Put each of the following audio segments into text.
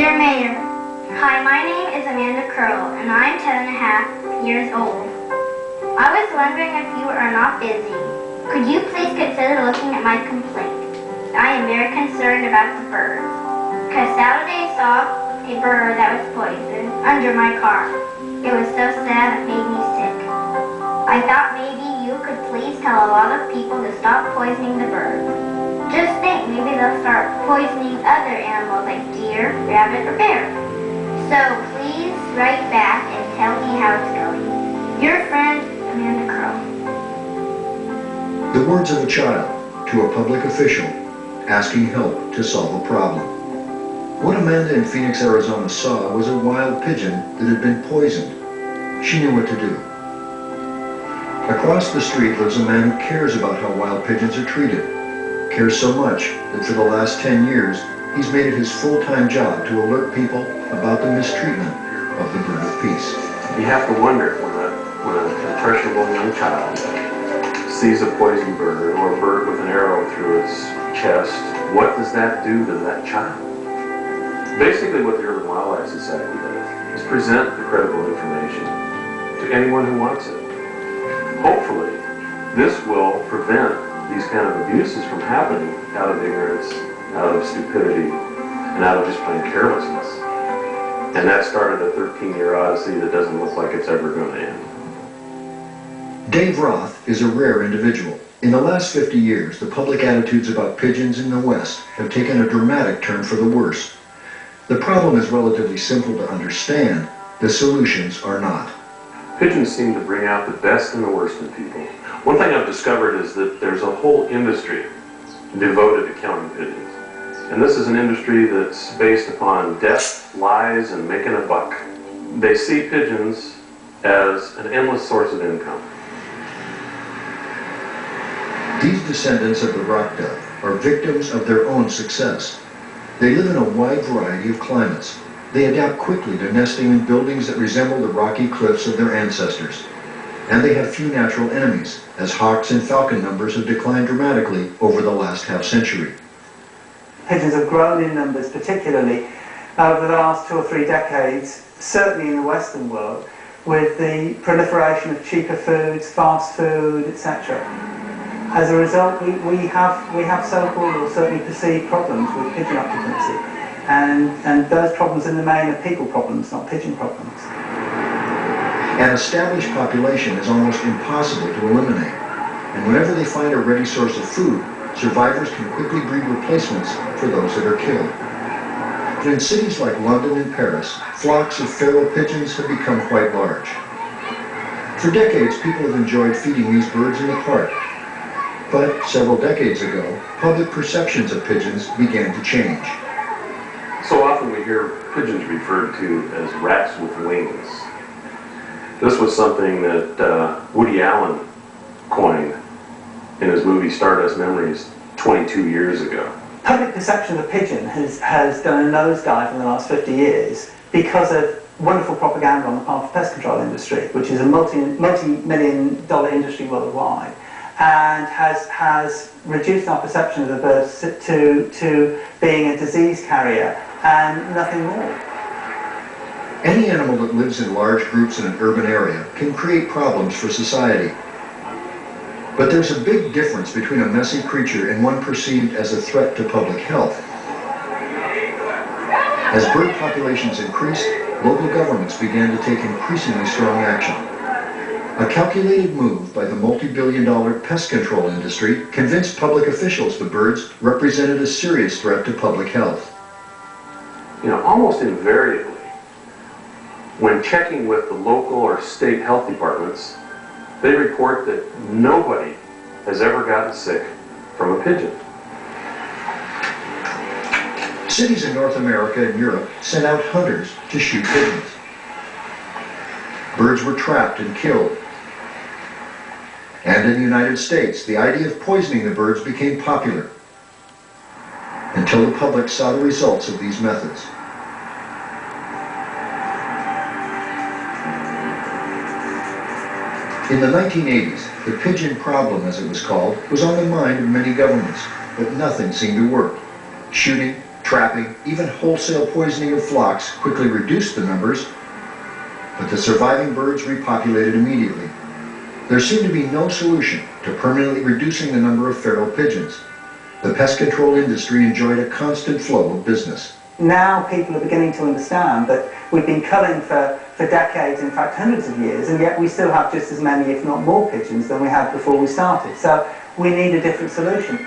Dear Mayor, hi, my name is Amanda Curl, and I'm 10.5 years old. I was wondering if you are not busy. Could you please consider looking at my complaint? I am very concerned about the birds. Because Saturday I saw a bird that was poisoned under my car. It was so sad it made me sick. I thought maybe you could please tell a lot of people to stop poisoning the birds. Just think, maybe they'll start poisoning other animals like deer, rabbit, or bear. So please write back and tell me how it's going. Your friend, Amanda Curl. The words of a child to a public official asking help to solve a problem. What Amanda in Phoenix, Arizona saw was a wild pigeon that had been poisoned. She knew what to do. Across the street lives a man who cares about how wild pigeons are treated. Cares so much that for the last 10 years, he's made it his full-time job to alert people about the mistreatment of the bird of peace. You have to wonder when an impressionable young child sees a poisoned bird or a bird with an arrow through its chest, what does that do to that child? Basically what the Urban Wildlife Society does is present the credible information to anyone who wants it. Hopefully, this will prevent these kind of abuses from happening out of ignorance, out of stupidity, and out of just plain carelessness. And that started a 13-year odyssey that doesn't look like it's ever going to end. Dave Roth is a rare individual. In the last 50 years, the public attitudes about pigeons in the West have taken a dramatic turn for the worse. The problem is relatively simple to understand. The solutions are not. Pigeons seem to bring out the best and the worst in people. One thing I've discovered is that there's a whole industry devoted to killing pigeons. And this is an industry that's based upon death, lies, and making a buck. They see pigeons as an endless source of income. These descendants of the rock dove are victims of their own success. They live in a wide variety of climates. They adapt quickly to nesting in buildings that resemble the rocky cliffs of their ancestors. And they have few natural enemies, as hawks and falcon numbers have declined dramatically over the last half-century. Pigeons have grown in numbers, particularly over the last 2 or 3 decades, certainly in the Western world, with the proliferation of cheaper foods, fast food, etc. As a result, we have so-called or certainly perceived problems with pigeon occupancy. And those problems in the main are people problems, not pigeon problems. An established population is almost impossible to eliminate. And whenever they find a ready source of food, survivors can quickly breed replacements for those that are killed. But in cities like London and Paris, flocks of feral pigeons have become quite large. For decades, people have enjoyed feeding these birds in the park. But several decades ago, public perceptions of pigeons began to change. So often we hear pigeons referred to as rats with wings. This was something that Woody Allen coined in his movie Stardust Memories 22 years ago. Public perception of the pigeon has done a nosedive in the last 50 years because of wonderful propaganda on the part of the pest control industry, which is a multi-million-dollar industry worldwide, and has reduced our perception of the birds to being a disease carrier and nothing more. Any animal that lives in large groups in an urban area can create problems for society. But there's a big difference between a messy creature and one perceived as a threat to public health. As bird populations increased, local governments began to take increasingly strong action. A calculated move by the multi-billion-dollar pest control industry convinced public officials the birds represented a serious threat to public health. You know, almost invariably, when checking with the local or state health departments, they report that nobody has ever gotten sick from a pigeon. Cities in North America and Europe sent out hunters to shoot pigeons. Birds were trapped and killed. And in the United States, the idea of poisoning the birds became popular until the public saw the results of these methods. In the 1980s, the pigeon problem, as it was called, was on the mind of many governments, but nothing seemed to work. Shooting, Trapping, even wholesale poisoning of flocks quickly reduced the numbers, but the surviving birds repopulated immediately. There seemed to be no solution to permanently reducing the number of feral pigeons. The pest control industry enjoyed a constant flow of business. Now people are beginning to understand that we've been culling for decades, in fact hundreds of years, and yet we still have just as many, if not more, pigeons than we had before we started. So we need a different solution.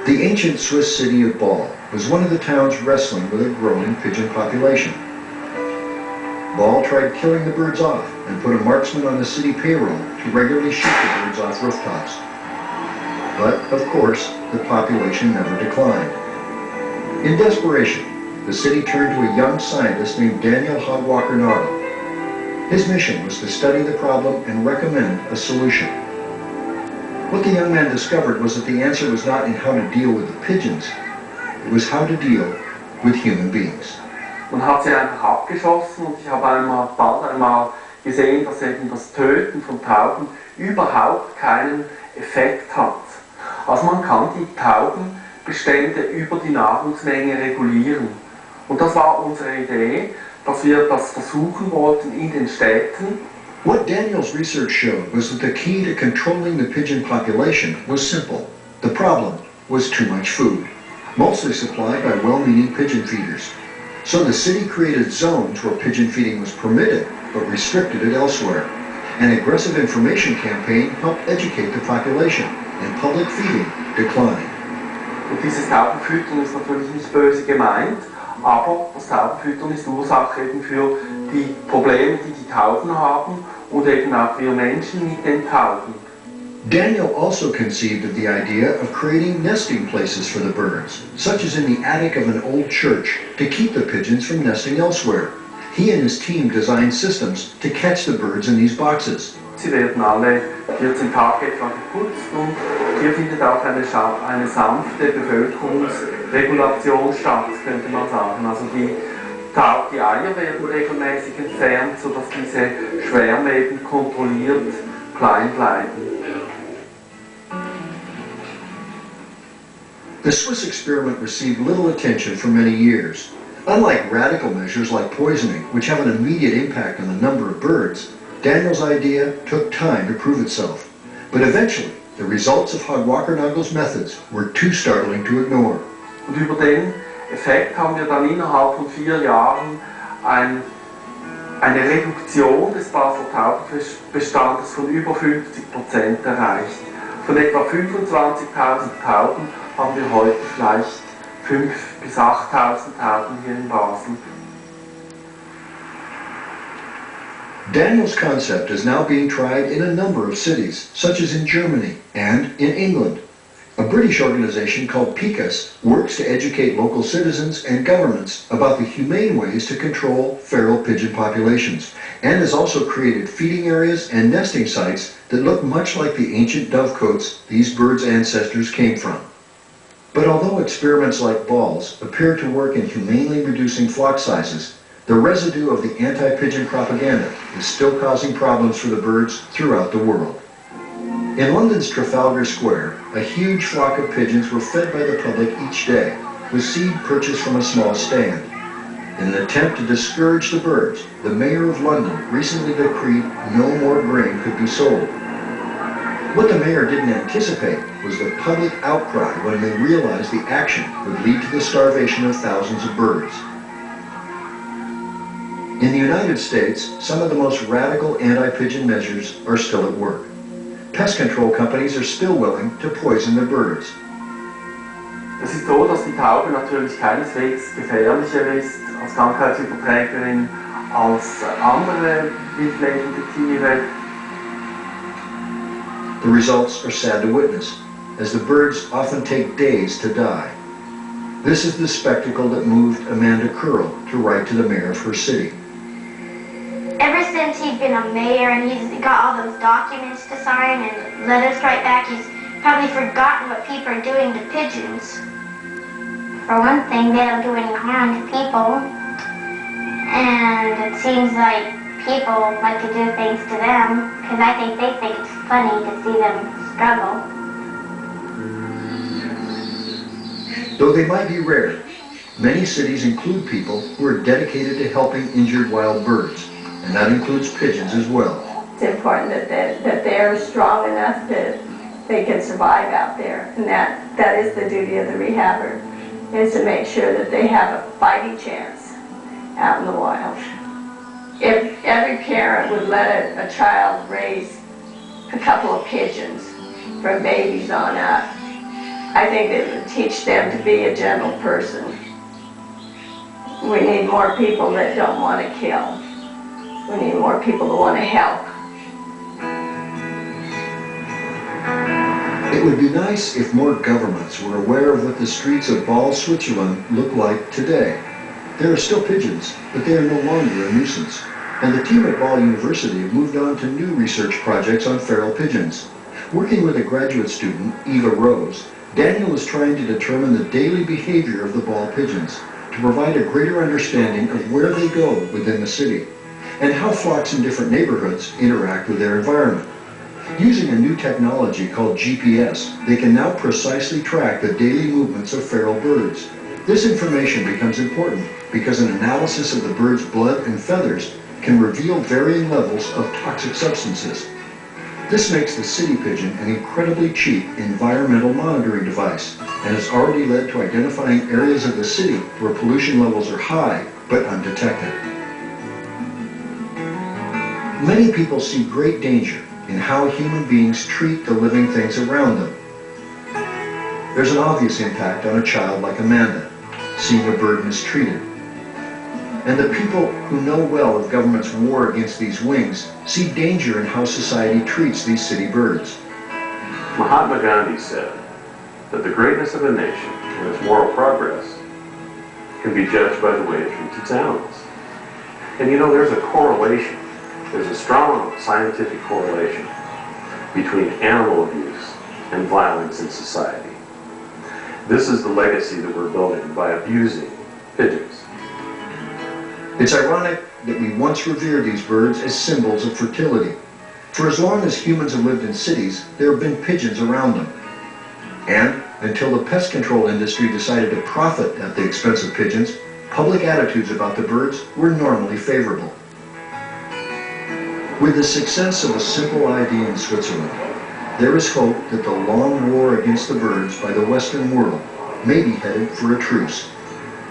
The ancient Swiss city of Ball was one of the towns wrestling with a growing pigeon population. Ball tried killing the birds off and put a marksman on the city payroll to regularly shoot the birds off rooftops. But, of course, the population never declined. In desperation, the city turned to a young scientist named Daniel Hogwalker-Nagel. His mission was to study the problem and recommend a solution. What the young man discovered was that the answer was not in how to deal with the pigeons, it was how to deal with human beings. Man hat sie einfach abgeschossen und ich habe bald einmal gesehen, dass eben das Töten von Tauben überhaupt keinen Effekt hat. Also man kann die Taubenbestände über die Nahrungsmenge regulieren. Und das war unsere Idee, dass wir das versuchen wollten in den Städten. What Daniel's research showed was that the key to controlling the pigeon population was simple. The problem was too much food, mostly supplied by well-meaning pigeon feeders. So the city created zones where pigeon feeding was permitted, but restricted it elsewhere. An aggressive information campaign helped educate the population, and public feeding declined. Und dieses Taubenfüttern ist natürlich nicht böse gemeint, aber das Taubenfüttern ist Ursache eben für die Probleme, die die Tauben haben und eben auch wir Menschen mit den Tauben. Daniel also conceived of the idea of creating nesting places for the birds, such as in the attic of an old church, to keep the pigeons from nesting elsewhere. He and his team designed systems to catch the birds in these boxes. Sie werden alle 14 Tage etwa geputzt und hier findet auch eine sanfte Bevölkerungsregulation statt, könnte man sagen. Also die Eier werden regelmäßig entfernt, sodass diese Schwärme eben kontrolliert klein bleiben. The Swiss experiment received little attention for many years. Unlike radical measures like poisoning, which have an immediate impact on the number of birds, Daniel's idea took time to prove itself. But eventually, the results of Hogwalker-Nagel's methods were too startling to ignore. Und über den Effekt haben wir dann innerhalb von 4 Jahren eine Reduktion des Basler Taubenbestandes von über 50% erreicht. Von etwa 25.000 Tauben haben wir heute vielleicht 5.000 bis 8.000 Tauben hier in Basel. Daniel's concept is now being tried in a number of cities, such as in Germany and in England. A British organization called Pigeon works to educate local citizens and governments about the humane ways to control feral pigeon populations, and has also created feeding areas and nesting sites that look much like the ancient dovecotes these birds' ancestors came from. But although experiments like Ball's appear to work in humanely reducing flock sizes, the residue of the anti-pigeon propaganda is still causing problems for the birds throughout the world. In London's Trafalgar Square, a huge flock of pigeons were fed by the public each day, with seed purchased from a small stand. In an attempt to discourage the birds, the mayor of London recently decreed no more grain could be sold. What the mayor didn't anticipate was the public outcry when they realized the action would lead to the starvation of thousands of birds. In the United States, some of the most radical anti-pigeon measures are still at work. Pest control companies are still willing to poison the birds. Es ist so, dass die Taube natürlich keineswegs gefährlicher ist als Krankheitsüberträgerin als andere wildlebende Tiere. The results are sad to witness, as the birds often take days to die. This is the spectacle that moved Amanda Curl to write to the mayor of her city. Ever since he's been a mayor and he's got all those documents to sign and letters to write back, he's probably forgotten what people are doing to pigeons. For one thing, they don't do any harm to people. And it seems like people like to do things to them, because I think they think it's funny to see them struggle. Though they might be rare, many cities include people who are dedicated to helping injured wild birds, and that includes pigeons as well. It's important that they're strong enough that they can survive out there, and that is the duty of the rehabber, is to make sure that they have a fighting chance out in the wild. If every parent would let a child raise a couple of pigeons from babies on up, I think it would teach them to be a gentle person. We need more people that don't want to kill. We need more people that want to help. It would be nice if more governments were aware of what the streets of Basel, Switzerland look like today. There are still pigeons, but they are no longer a nuisance. And the team at Basel University have moved on to new research projects on feral pigeons. Working with a graduate student, Eva Rose, Daniel is trying to determine the daily behavior of the ball pigeons to provide a greater understanding of where they go within the city and how flocks in different neighborhoods interact with their environment. Using a new technology called GPS, they can now precisely track the daily movements of feral birds. This information becomes important because an analysis of the bird's blood and feathers can reveal varying levels of toxic substances. This makes the city pigeon an incredibly cheap environmental monitoring device and has already led to identifying areas of the city where pollution levels are high but undetected. Many people see great danger in how human beings treat the living things around them. There's an obvious impact on a child like Amanda, seeing a bird mistreated. And the people who know well of government's war against these wings see danger in how society treats these city birds. Mahatma Gandhi said that the greatness of a nation and its moral progress can be judged by the way it treats its animals. And you know, there's a correlation. There's a strong scientific correlation between animal abuse and violence in society. This is the legacy that we're building by abusing pigeons. It's ironic that we once revered these birds as symbols of fertility. For as long as humans have lived in cities, there have been pigeons around them. And until the pest control industry decided to profit at the expense of pigeons, public attitudes about the birds were normally favorable. With the success of a simple idea in Switzerland, there is hope that the long war against the birds by the Western world may be headed for a truce.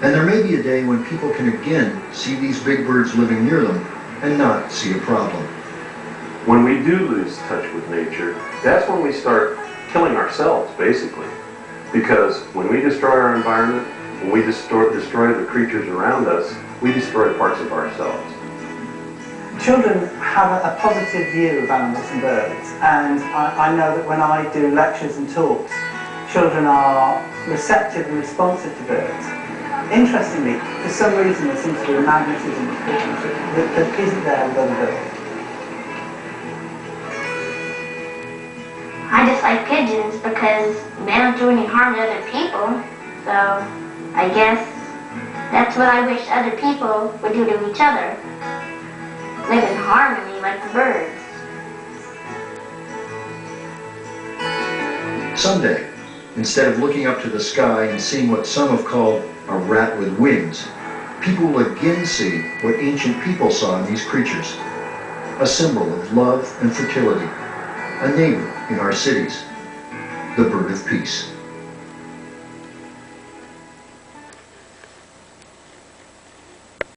And there may be a day when people can again see these big birds living near them and not see a problem. When we do lose touch with nature, that's when we start killing ourselves, basically. Because when we destroy our environment, when we destroy the creatures around us, we destroy parts of ourselves. Children have a positive view of animals and birds, and I know that when I do lectures and talks, children are receptive and responsive to birds. Interestingly, for some reason there seems to be a magnetism with pigeons that isn't there with other birds. I dislike pigeons because they don't do any harm to other people, so I guess that's what I wish other people would do to each other. Live in harmony like the birds. Someday, instead of looking up to the sky and seeing what some have called a rat with wings, people will again see what ancient people saw in these creatures. A symbol of love and fertility. A neighbor in our cities. The bird of peace.